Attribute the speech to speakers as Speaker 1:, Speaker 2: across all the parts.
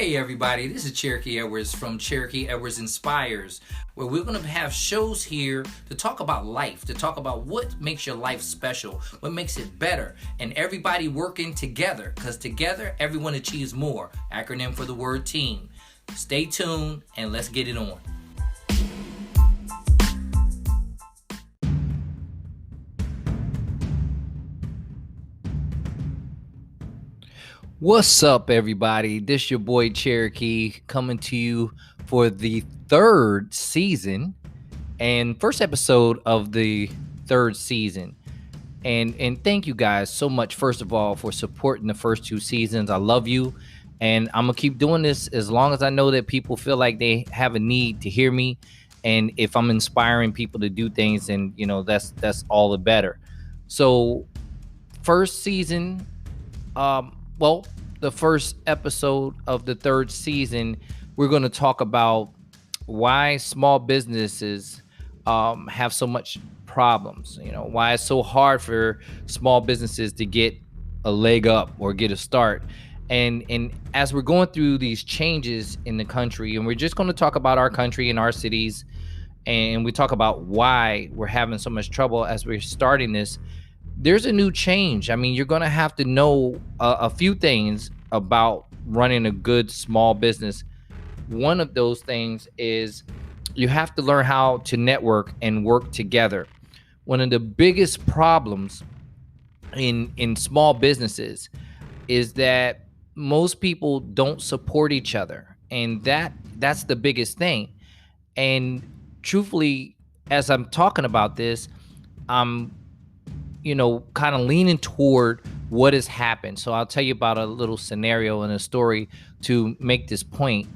Speaker 1: Hey everybody, this is Cherokee Edwards from Cherokee Edwards Inspires, where we're going to have shows here to talk about life, to talk about what makes your life special, what makes it better, and everybody working together, because together everyone achieves more. Acronym for the word team. Stay tuned and let's get it on. What's up, everybody? This your boy Cherokee coming to you for the third season and first episode of the third season. And thank you guys so much, first of all, for supporting the first two seasons. I love you, and I'm gonna keep doing this as long as I know that people feel like they have a need to hear me. And if I'm inspiring people to do things, and that's all the better. So, first season. The first episode of the third season, we're going to talk about why small businesses have so much problems. Why it's so hard for small businesses to get a leg up or get a start. And as we're going through these changes in the country, and we're just going to talk about our country and our cities, and we talk about why we're having so much trouble as we're starting this. There's a new change. I mean, you're going to have to know a few things about running a good small business. One of those things is you have to learn how to network and work together. One of the biggest problems in small businesses is that most people don't support each other, and that's the biggest thing. And truthfully, as I'm talking about this, I'm kind of leaning toward what has happened. So I'll tell you about a little scenario and a story to make this point.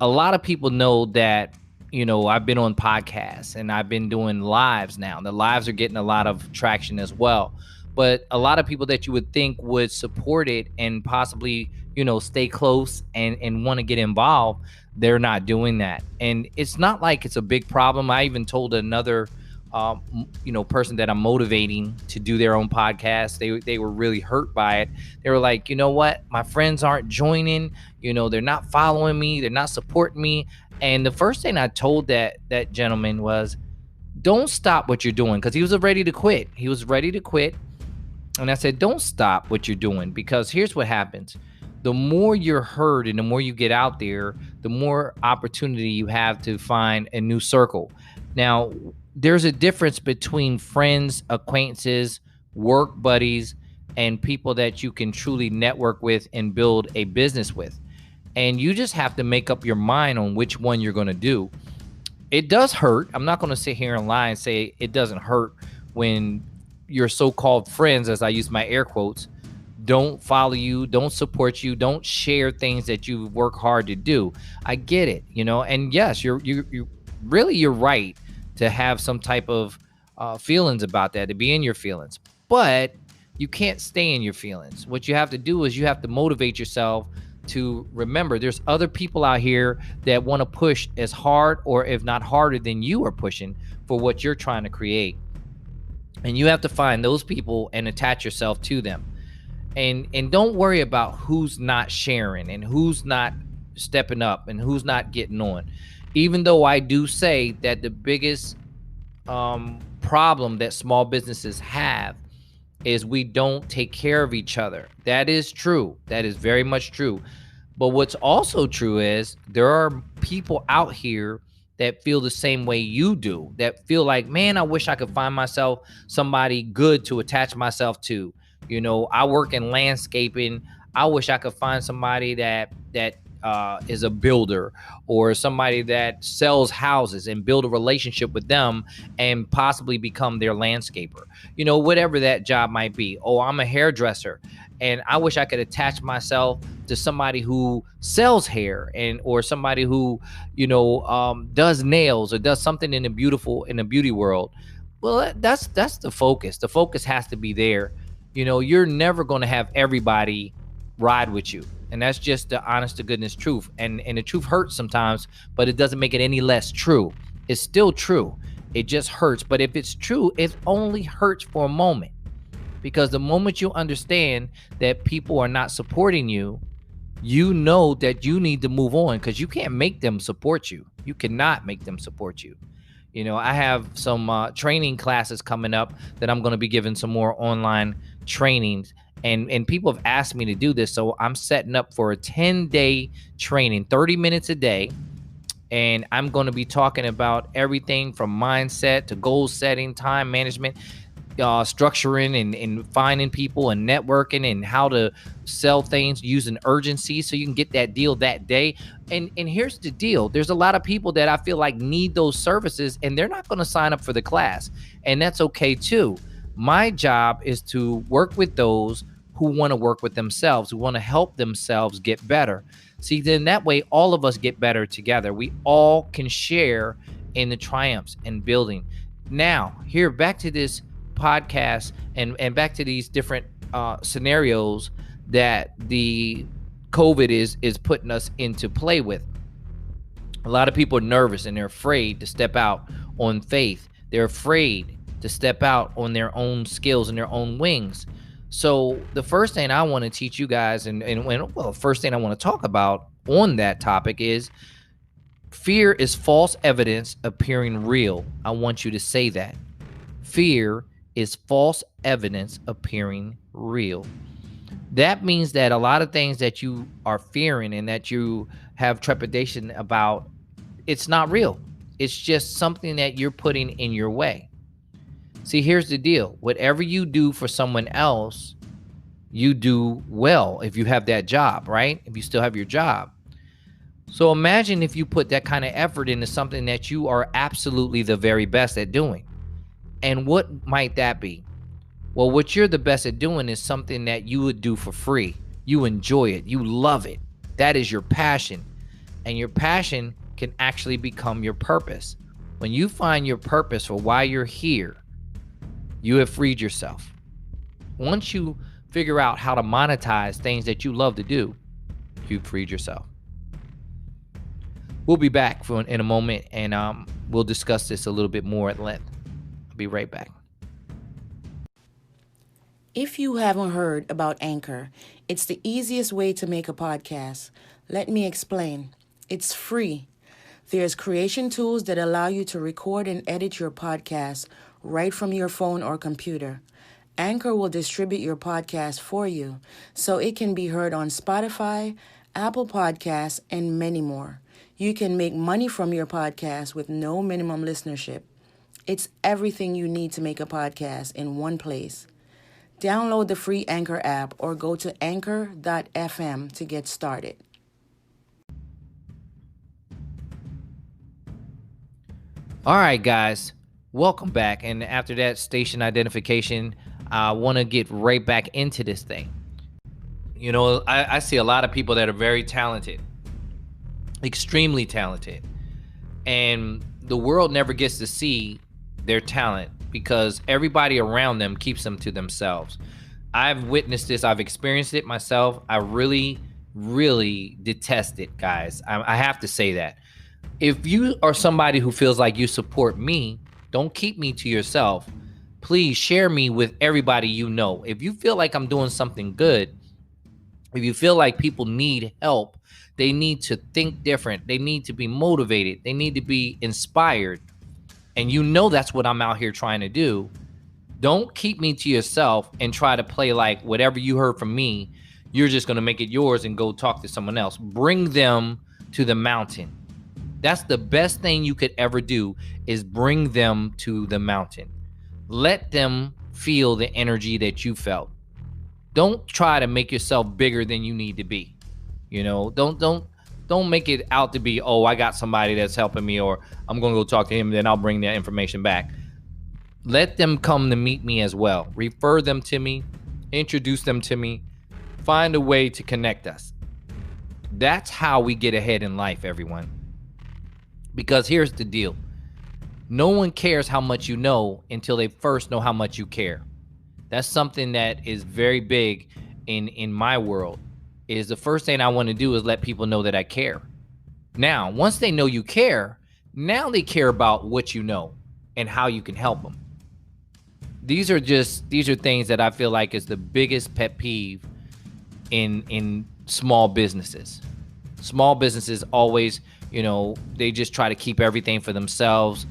Speaker 1: A lot of people know that, I've been on podcasts and I've been doing lives now. The lives are getting a lot of traction as well. But a lot of people that you would think would support it and possibly, stay close and want to get involved, they're not doing that. And it's not like it's a big problem. I even told another person that I'm motivating to do their own podcast. They were really hurt by it. They were like, you know what? My friends aren't joining. They're not following me. They're not supporting me. And the first thing I told that gentleman was, don't stop what you're doing, because he was ready to quit. He was ready to quit. And I said, don't stop what you're doing, because here's what happens. The more you're heard and the more you get out there, the more opportunity you have to find a new circle. Now, there's a difference between friends, acquaintances, work buddies, and people that you can truly network with and build a business with. And you just have to make up your mind on which one you're going to do. It does hurt. I'm not going to sit here and lie and say it doesn't hurt when your so-called friends, as I use my air quotes, don't follow you, don't support you, don't share things that you work hard to do. I get it, and yes, you're right to have some type of feelings about that, to be in your feelings. But you can't stay in your feelings. What you have to do is you have to motivate yourself to remember there's other people out here that want to push as hard, or if not harder than you are pushing for what you're trying to create. And you have to find those people and attach yourself to them. And don't worry about who's not sharing and who's not stepping up and who's not getting on. Even though I do say that the biggest problem that small businesses have is we don't take care of each other. That is true. That is very much true. But what's also true is there are people out here that feel the same way you do, that feel like, man, I wish I could find myself somebody good to attach myself to. I work in landscaping. I wish I could find somebody that is a builder, or somebody that sells houses, and build a relationship with them and possibly become their landscaper. Whatever that job might be. Oh, I'm a hairdresser, and I wish I could attach myself to somebody who sells hair, or somebody who, does nails or does something in the beauty world. Well, that's the focus. The focus has to be there. You're never going to have everybody ride with you. And that's just the honest to goodness truth. And the truth hurts sometimes, but it doesn't make it any less true. It's still true. It just hurts. But if it's true, it only hurts for a moment. Because the moment you understand that people are not supporting you, you know that you need to move on, because you can't make them support you. You cannot make them support you. I have some training classes coming up that I'm going to be giving some more online trainings, and people have asked me to do this. So I'm setting up for a 10-day training, 30 minutes a day. And I'm going to be talking about everything from mindset to goal setting, time management, structuring and finding people and networking, and how to sell things using urgency so you can get that deal that day. And here's the deal. There's a lot of people that I feel like need those services, and they're not going to sign up for the class. And that's okay too. My job is to work with those who want to work with themselves, who want to help themselves get better. See, then that way all of us get better together. We all can share in the triumphs and building. Now, here, back to this podcast and back to these different scenarios that the COVID is putting us into play with. A lot of people are nervous and they're afraid to step out on faith. They're afraid to step out on their own skills and their own wings. So the first thing I want to teach you guys, the first thing I want to talk about on that topic is fear is false evidence appearing real. I want you to say that. Fear is false evidence appearing real. That means that a lot of things that you are fearing and that you have trepidation about, it's not real. It's just something that you're putting in your way. See, here's the deal. Whatever you do for someone else, you do well if you have that job, right? If you still have your job. So imagine if you put that kind of effort into something that you are absolutely the very best at doing. And what might that be? Well, what you're the best at doing is something that you would do for free. You enjoy it. You love it. That is your passion. And your passion can actually become your purpose. When you find your purpose for why you're here, you have freed yourself. Once you figure out how to monetize things that you love to do, you've freed yourself. We'll be back in a moment, and we'll discuss this a little bit more at length. I'll be right back.
Speaker 2: If you haven't heard about Anchor, it's the easiest way to make a podcast. Let me explain. It's free. There's creation tools that allow you to record and edit your podcast right from your phone or computer. Anchor will distribute your podcast for you so it can be heard on Spotify, Apple Podcasts, and many more. You can make money from your podcast with no minimum listenership. It's everything you need to make a podcast in one place. Download the free Anchor app or go to anchor.fm to get started.
Speaker 1: All right, guys, welcome back. And after that station identification, I want to get right back into this thing. I see a lot of people that are very talented, extremely talented, and the world never gets to see their talent because everybody around them keeps them to themselves. I've witnessed this. I've experienced it myself. I really, really detest it, guys. I have to say that. If you are somebody who feels like you support me, don't keep me to yourself. Please share me with everybody you know. If you feel like I'm doing something good, if you feel like people need help, they need to think different. They need to be motivated. They need to be inspired. And that's what I'm out here trying to do. Don't keep me to yourself and try to play like whatever you heard from me, you're just going to make it yours and go talk to someone else. Bring them to the mountain. That's the best thing you could ever do, is bring them to the mountain. Let them feel the energy that you felt. Don't try to make yourself bigger than you need to be. Don't make it out to be, oh, I got somebody that's helping me, or I'm going to go talk to him, then I'll bring that information back. Let them come to meet me as well. Refer them to me, introduce them to me, find a way to connect us. That's how we get ahead in life, everyone. Because here's the deal. No one cares how much you know until they first know how much you care. That's something that is very big in my world. Is the first thing I want to do is let people know that I care. Now, once they know you care, now they care about what you know and how you can help them. These are things that I feel like is the biggest pet peeve in small businesses. Small businesses always, they just try to keep everything for themselves.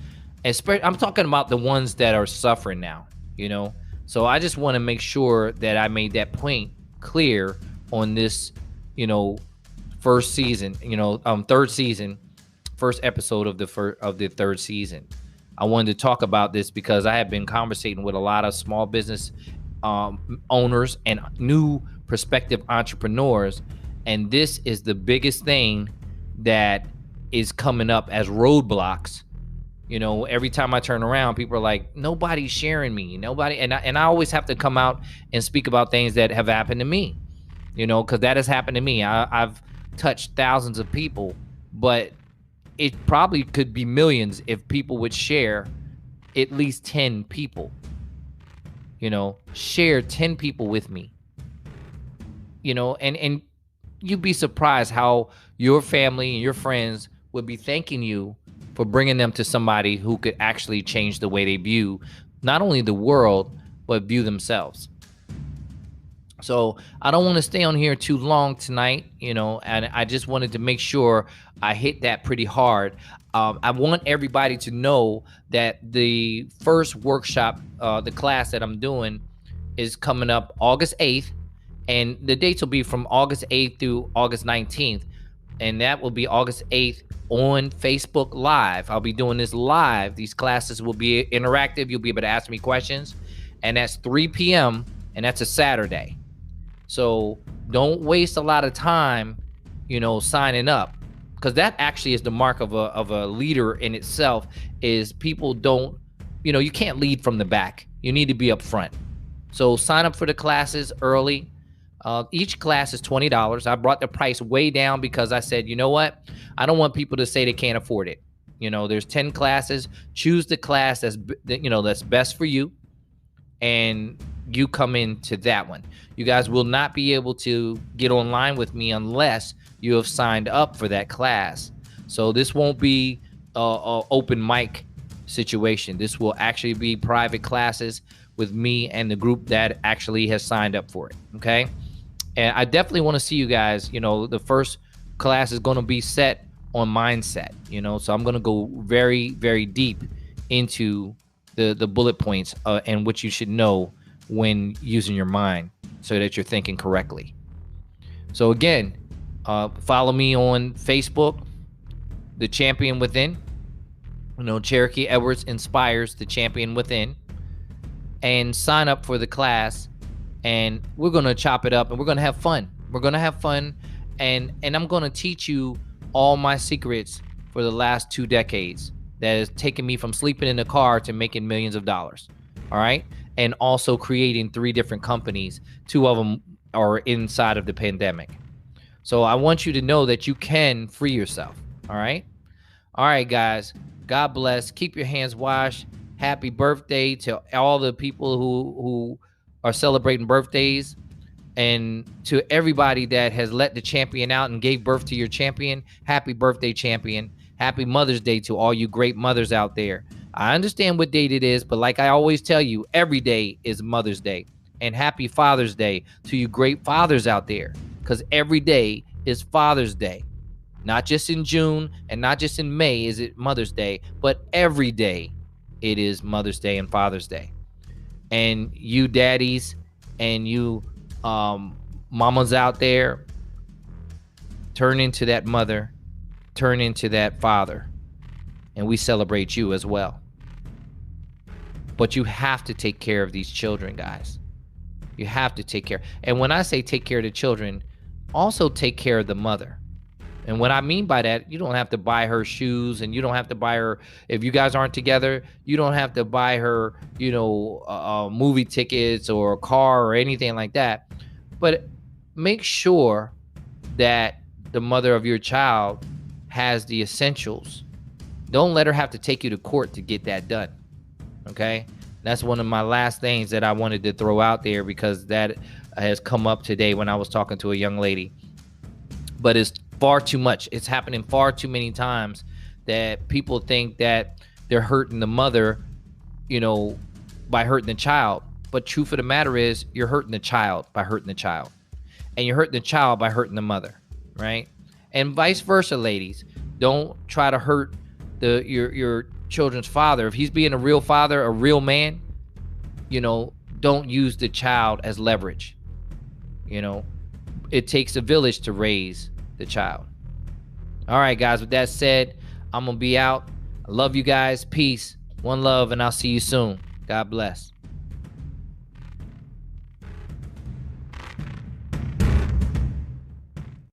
Speaker 1: I'm talking about the ones that are suffering now, you know. So I just want to make sure that I made that point clear on this, you know, first season, third season, first episode of the third season. I wanted to talk about this because I have been conversating with a lot of small business owners and new prospective entrepreneurs, and this is the biggest thing that is coming up as roadblocks. Every time I turn around, people are like, nobody's sharing me, nobody, and I always have to come out and speak about things that have happened to me, because that has happened to me. I've touched thousands of people, but it probably could be millions if people would share at least 10 people, share 10 people with me, and you'd be surprised how your family and your friends would be thanking you for bringing them to somebody who could actually change the way they view not only the world, but view themselves. So I don't want to stay on here too long tonight, and I just wanted to make sure I hit that pretty hard. I want everybody to know that the first workshop, the class that I'm doing, is coming up August 8th, and the dates will be from August 8th through August 19th, and that will be August 8th on Facebook Live. I'll be doing this live. These classes will be interactive. You'll be able to ask me questions, and that's 3 p.m., and that's a Saturday. So don't waste a lot of time, signing up, because that actually is the mark of a leader in itself. Is people don't, you can't lead from the back. You need to be up front. So sign up for the classes early. Each class is $20. I brought the price way down because I said, you know what? I don't want people to say they can't afford it. There's 10 classes. Choose the class that's best for you, and you come into that one. You guys will not be able to get online with me unless you have signed up for that class. So this won't be a open mic situation. This will actually be private classes with me and the group that actually has signed up for it. Okay. And I definitely want to see you guys. The first class is going to be set on mindset, so I'm going to go very, very deep into the bullet points and what you should know when using your mind so that you're thinking correctly. So again, follow me on Facebook, The Champion Within. Cherokee Edwards inspires the champion within, and sign up for the class. And we're going to chop it up, and we're going to have fun. And I'm going to teach you all my secrets for the last 2 decades that has taken me from sleeping in a car to making millions of dollars. All right. And also creating 3 different companies. 2 of them are inside of the pandemic. So I want you to know that you can free yourself. All right. All right, guys. God bless. Keep your hands washed. Happy birthday to all the people who are celebrating birthdays, and to everybody that has let the champion out and gave birth to your champion. Happy birthday, champion. Happy Mother's Day to all you great mothers out there. I understand what date it is, but like I always tell you, every day is Mother's Day. And happy Father's Day to you great fathers out there, because every day is Father's Day. Not just in June and not just in May is it Mother's Day, but every day it is Mother's Day and Father's Day. And you daddies and you mamas out there, turn into that mother, turn into that father, and we celebrate you as well. But you have to take care of these children, guys. You have to take care. And when I say take care of the children, also take care of the mother. And what I mean by that, you don't have to buy her shoes, and you don't have to buy her, if you guys aren't together, you don't have to buy her, movie tickets or a car or anything like that. But make sure that the mother of your child has the essentials. Don't let her have to take you to court to get that done. Okay? That's one of my last things that I wanted to throw out there, because that has come up today when I was talking to a young lady. But it's far too much. It's happening far too many times that people think that they're hurting the mother, by hurting the child. But truth of the matter is, you're hurting the child by hurting the child. and you're hurting the child by hurting the mother, right? And vice versa, ladies. Don't try to hurt your children's father. If he's being a real father, a real man, don't use the child as leverage. It takes a village to raise the child. All right, guys, with that said, I'm gonna be out. I love you guys. Peace, one love, and I'll see you soon. God bless.